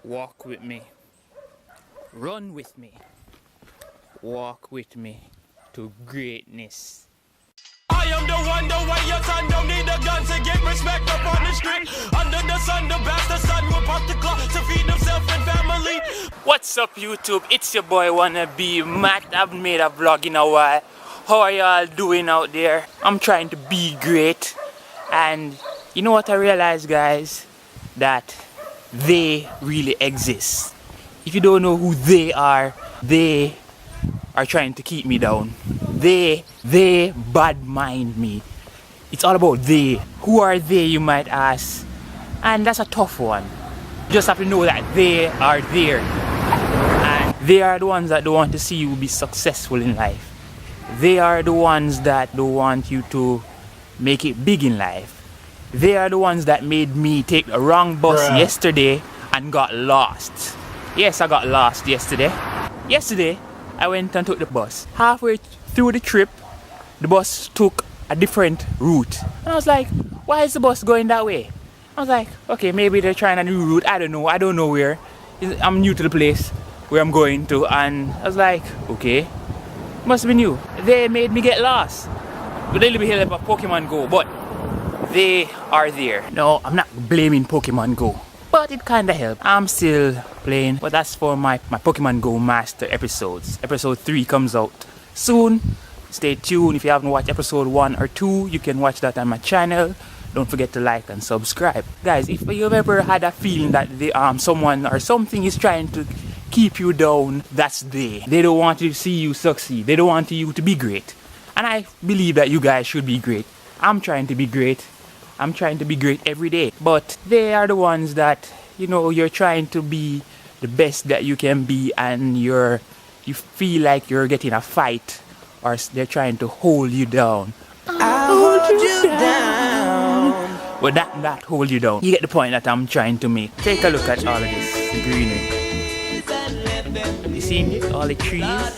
Walk with me. Run with me. Walk with me to greatness. I am the one, the way your son don't need a gun to get respect up on the street. Under the sun, the bastard son will pop the clock to feed himself and family. What's up, YouTube? It's your boy WannabeMatt. I've made a vlog in a while. How are y'all doing out there? I'm trying to be great. And you know what I realized, guys? That they really exist. If you don't know who they are trying to keep me down. They bad mind me. It's all about they. Who are they, you might ask? And that's a tough one. You just have to know that they are there. And they are the ones that don't want to see you be successful in life. They are the ones that don't want you to make it big in life. They are the ones that made me take the wrong bus yesterday and got lost. Yes, I got lost yesterday. Yesterday, I went and took the bus. Halfway through the trip, the bus took a different route. And I was like, why is the bus going that way? I was like, okay, maybe they're trying a new route. I don't know where. I'm new to the place where I'm going to. And I was like, okay, must be new. They made me get lost. But a little bit of Pokemon Go, but they are there. No, I'm not blaming Pokemon Go, but it kinda helped. I'm still playing, but that's for my Pokemon Go Master episodes. Episode 3 comes out soon. Stay tuned. If you haven't watched episode 1 or 2, you can watch that on my channel. Don't forget to like and subscribe. Guys, if you've ever had a feeling that someone or something is trying to keep you down, that's they. They don't want to see you succeed. They don't want you to be great. And I believe that you guys should be great. I'm trying to be great. I'm trying to be great every day. But they are the ones that, you know, you're trying to be the best that you can be, and you feel like you're getting a fight, or they're trying to hold you down. I'll hold you down. But that hold you down. You get the point that I'm trying to make. Take a look at all of this greenery. You see it? All the trees?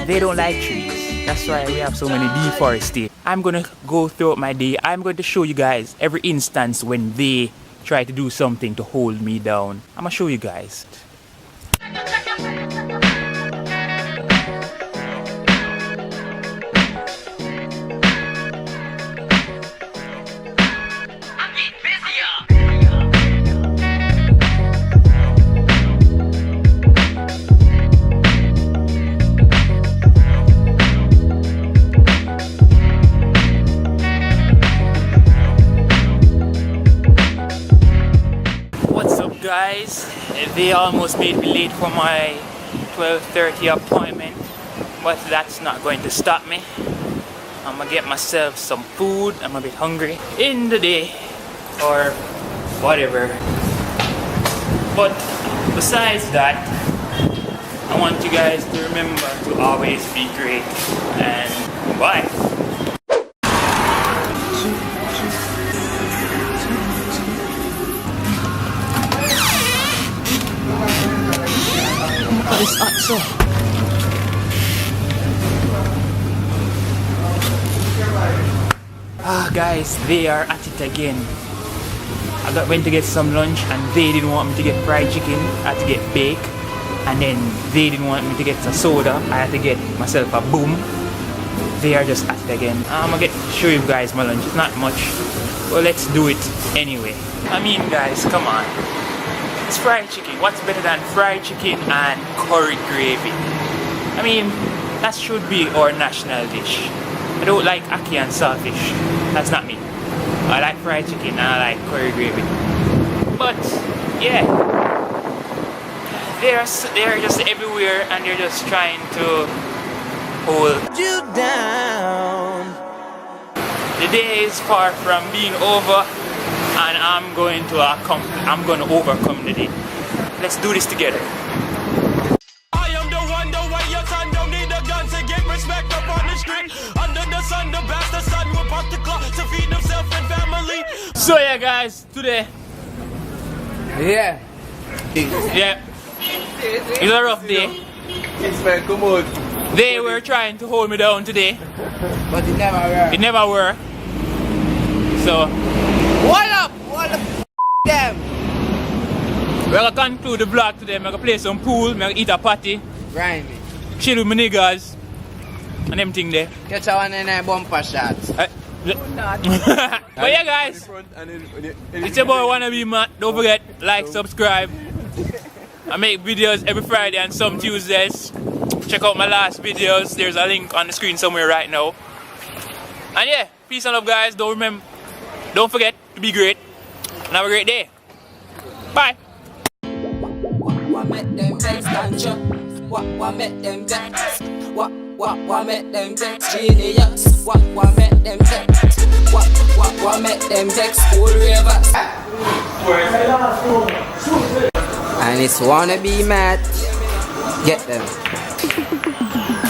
They don't like trees. That's why we have so many deforestation. I'm gonna go throughout my day. I'm going to show you guys every instance when they try to do something to hold me down. I'm gonna show you guys. Guys, they almost made me late for my 12:30 appointment, but that's not going to stop me. I'm gonna get myself some food. I'm a bit hungry in the day or whatever. But besides that, I want you guys to remember to always be great, and bye. It's hot, so. Guys, they are at it again. I went to get some lunch and they didn't want me to get fried chicken. I had to get bake, and then they didn't want me to get a soda. I had to get myself a boom. They are just at it again. I'm gonna show you guys my lunch. It's not much, well, let's do it anyway. I mean, guys, come on. It's fried chicken. What's better than fried chicken and curry gravy? I mean, that should be our national dish. I don't like ackee and saltfish. That's not me. I like fried chicken and I like curry gravy. But yeah, they're just everywhere, and they're just trying to hold you down. The day is far from being over, and I'm going to overcome the day. Let's do this together. I am the one, the way your son don't need a gun to get respect up on the street. Under the sun, the bastard son will pop the clock to feed himself and family. So yeah, guys, today, it's a rough day. They were trying to hold me down today, but it never worked. It never worked. So What up? Them. We're gonna conclude the vlog today. I'm gonna play some pool, I'm gonna eat a patty, Grimy. chill with my niggas, and them thing there. Catch a one in a bumper shot. But yeah guys, it's your boy WannabeMatt. Don't forget, like, subscribe. I make videos every Friday and some Tuesdays. Check out my last videos. There's a link on the screen somewhere right now. And yeah, peace and love guys. Don't forget to be great. And have a great day. Bye. What make them vex, Tantrum? What make them vex? What make them vex, genius? What make them vex? What make them vex, cool ravers? And it's WannabeMatt. Get them.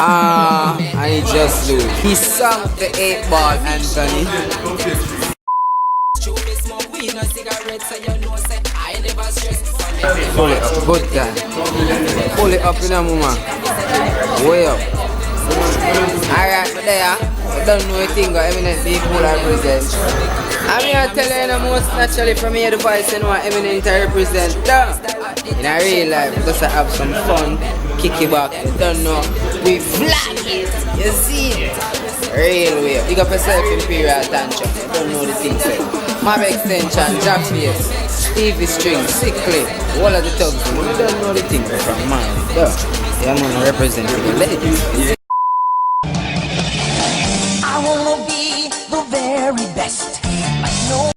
And he just do it. He sunk the 8-ball, Anthony. Pull it up, good guy. Pull it up in a moment. Way up. Alright, but there, I don't know a thing about Eminent people I represent. I'm here to tell you most naturally from here the voice and what Eminent I represent. In a real life, just to have some fun, kick it back. You don't know, we flag it. You see it? Real way. You got yourself Imperial Tantrum. You don't know the things. Mab extension, Jack Face, Stevie String, Sickly, all of the thugs. You don't know the things from mine. Yeah, I'm gonna represent the ladies. I wanna be the very best. Like no